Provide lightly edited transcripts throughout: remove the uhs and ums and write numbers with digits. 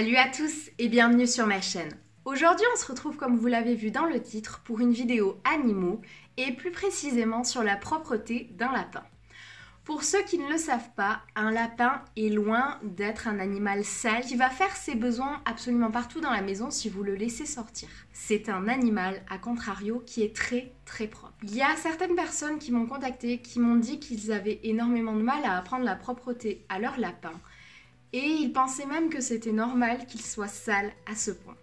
Salut à tous et bienvenue sur ma chaîne. Aujourd'hui on se retrouve comme vous l'avez vu dans le titre pour une vidéo animaux et plus précisément sur la propreté d'un lapin. Pour ceux qui ne le savent pas, un lapin est loin d'être un animal sale qui va faire ses besoins absolument partout dans la maison si vous le laissez sortir. C'est un animal, à contrario, qui est très propre. Il y a certaines personnes qui m'ont contacté, qui m'ont dit qu'ils avaient énormément de mal à apprendre la propreté à leur lapin. Et ils pensaient même que c'était normal qu'il soit sale à ce point.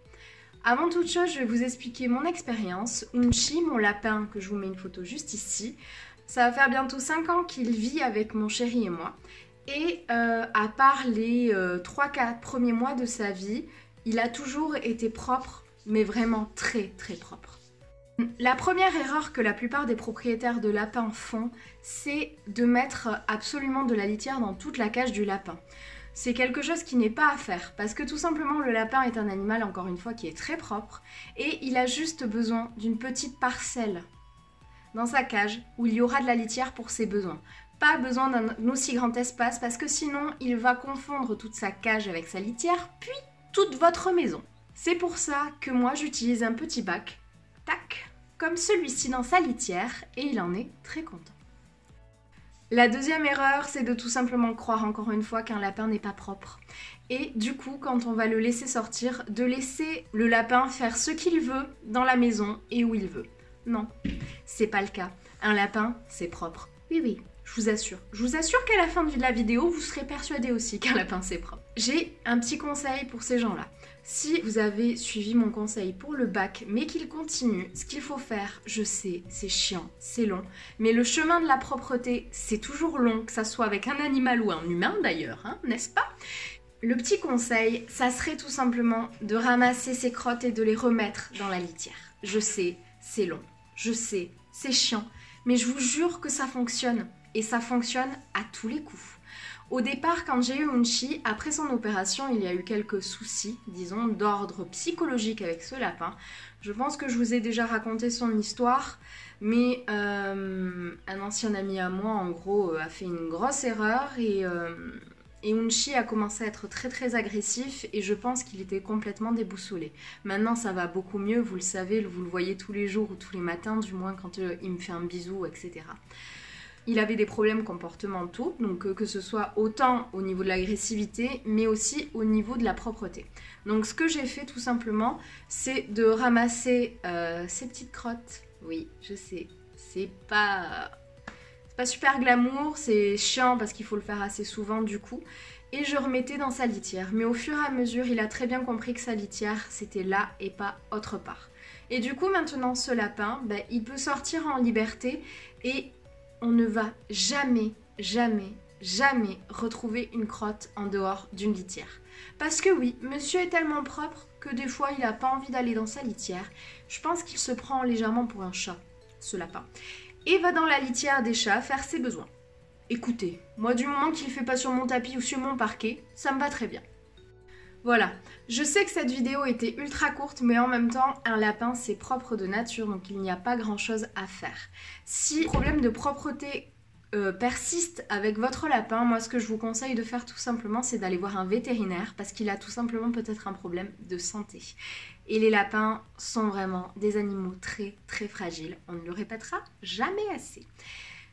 Avant toute chose, je vais vous expliquer mon expérience. Unchi, mon lapin, que je vous mets une photo juste ici, ça va faire bientôt 5 ans qu'il vit avec mon chéri et moi. Et à part les 3-4 premiers mois de sa vie, il a toujours été propre, mais vraiment très propre. La première erreur que la plupart des propriétaires de lapins font, c'est de mettre absolument de la litière dans toute la cage du lapin. C'est quelque chose qui n'est pas à faire parce que tout simplement le lapin est un animal, encore une fois, qui est très propre et il a juste besoin d'une petite parcelle dans sa cage où il y aura de la litière pour ses besoins. Pas besoin d'un aussi grand espace parce que sinon il va confondre toute sa cage avec sa litière puis toute votre maison. C'est pour ça que moi j'utilise un petit bac, tac, comme celui-ci dans sa litière et il en est très content. La deuxième erreur, c'est de tout simplement croire encore une fois qu'un lapin n'est pas propre. Et du coup, quand on va le laisser sortir, de laisser le lapin faire ce qu'il veut dans la maison et où il veut. Non, c'est pas le cas. Un lapin, c'est propre. Oui, je vous assure. Je vous assure qu'à la fin de la vidéo, vous serez persuadé aussi qu'un lapin, c'est propre. J'ai un petit conseil pour ces gens-là. Si vous avez suivi mon conseil pour le bac, mais qu'il continue, ce qu'il faut faire, je sais, c'est chiant, c'est long, mais le chemin de la propreté, c'est toujours long, que ça soit avec un animal ou un humain d'ailleurs, hein, n'est-ce pas? Le petit conseil, ça serait tout simplement de ramasser ses crottes et de les remettre dans la litière. Je sais, c'est long, je sais, c'est chiant, mais je vous jure que ça fonctionne, et ça fonctionne à tous les coups. Au départ, quand j'ai eu Unchi, après son opération, il y a eu quelques soucis, disons, d'ordre psychologique avec ce lapin. Je pense que je vous ai déjà raconté son histoire, mais un ancien ami à moi, en gros, a fait une grosse erreur et Unchi a commencé à être très agressif et je pense qu'il était complètement déboussolé. Maintenant, ça va beaucoup mieux, vous le savez, vous le voyez tous les jours ou tous les matins, du moins quand il me fait un bisou, etc. Il avait des problèmes comportementaux, donc que ce soit autant au niveau de l'agressivité, mais aussi au niveau de la propreté. Donc ce que j'ai fait tout simplement, c'est de ramasser ces petites crottes. Oui, je sais, c'est pas super glamour, c'est chiant parce qu'il faut le faire assez souvent du coup. Et je remettais dans sa litière. Mais au fur et à mesure, il a très bien compris que sa litière, c'était là et pas autre part. Et du coup, maintenant, ce lapin, il peut sortir en liberté et on ne va jamais retrouver une crotte en dehors d'une litière. Parce que oui, monsieur est tellement propre que des fois il n'a pas envie d'aller dans sa litière. Je pense qu'il se prend légèrement pour un chat, ce lapin. Et va dans la litière des chats faire ses besoins. Écoutez, moi du moment qu'il ne fait pas sur mon tapis ou sur mon parquet, ça me va très bien. Voilà, je sais que cette vidéo était ultra courte, mais en même temps, un lapin c'est propre de nature, donc il n'y a pas grand chose à faire. Si le problème de propreté persiste avec votre lapin, moi ce que je vous conseille de faire tout simplement, c'est d'aller voir un vétérinaire, parce qu'il a tout simplement peut-être un problème de santé. Et les lapins sont vraiment des animaux très fragiles, on ne le répétera jamais assez.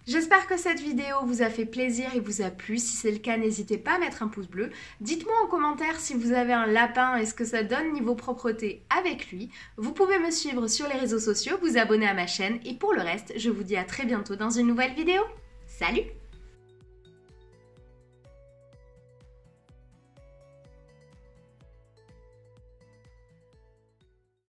J'espère que cette vidéo vous a fait plaisir et vous a plu. Si c'est le cas, n'hésitez pas à mettre un pouce bleu. Dites-moi en commentaire si vous avez un lapin et ce que ça donne niveau propreté avec lui. Vous pouvez me suivre sur les réseaux sociaux, vous abonner à ma chaîne et pour le reste, je vous dis à très bientôt dans une nouvelle vidéo. Salut!